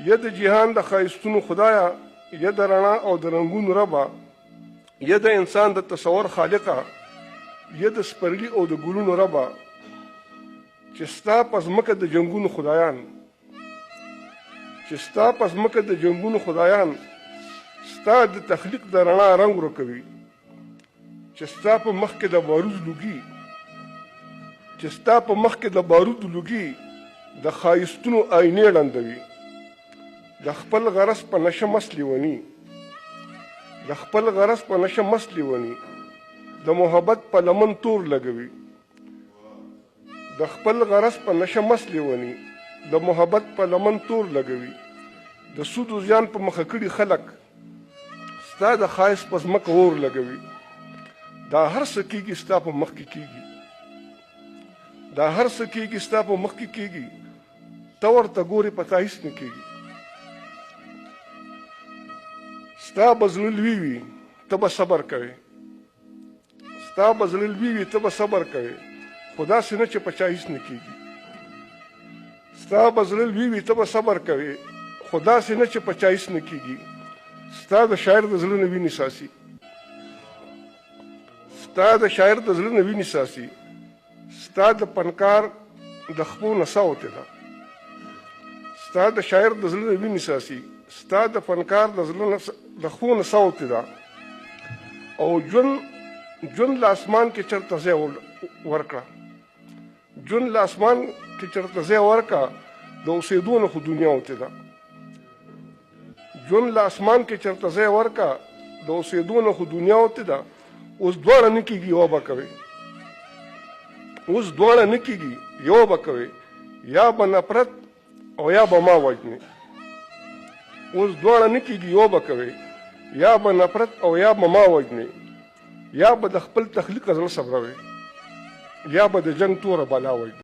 یا د جهان د ښایستونو خدایه، یا د رڼا او د رنګونو ربه، یا د انسان د تصور خالقه، یا د سپرلي او د ګلونو ربه، چې ستا په ځمکه د جنګونو خدایان، چې ستا په ځمکه د جنګونو خدایان ستا د تخلیق د رڼا رنګ ورکوي، چې ستا په مخ کې د بارود لوګي، چې ستا په مخ کې د بارود لوګي د ښایستونو آینې ړندوي، د خپل غرض په نشه مست لیوني، د خپل غرض په نشه مست لیوني د محبت په لمن تور لګوي، د خپل غرض په نشه مست لیوني د محبت په لمن تور لګوي، د سود و زیان په مخه کړي خلک ستا د ښایست په ځمکه اور لګوي. دا هر څه کېږي ستا په مخ کې کېږي، دا هر څه کېږي ستا په مخ کې کېږي، ته ورته ګورې په تا هېڅ نه کېږي. ستا به زړه لوی وي ته به صبر کوې، ستا به زړه لوی وي ته به صبر کوې، خو داسې نه چې په چا هېڅ نه کېږي. ستا به زړه لوی وي ته به صبر کوې، خو داسې نه چې په چا هېڅ نه کېږي. ستا د شاعر د زړه نه وینې ساسي، ستا د شاعر د زړه نه وینې ساسي، ستا د فنکار د خپو نڅا وتې ده، ستا د شاعر د زړه نه وینې ساسي، ستا د فنکار د خپو نڅا وتې ده. او ژوند له اسمان کې چېرته ځای ورکړه، ژوند له اسمان کې چېرته ځای ورکړه، د اوسېدو نه خو دنیا وتې ده. ژوند له اسمان کې چېرته ځای ورکړه، د اوسېدو نه خو دنیا وتې ده. اوس دواړه نه کېږي یوه به کوې، اوس دواړه نه کېږي یوه به کوې، یا به نفرت او یا به ما وژنې. اوس دواړه نه کېږي یوه به کوې، یا به نفرت او یا به ما وژنې، یا به د خپل تخلیق زړه صبروې، یا به د جنګ توره بلا وژنې.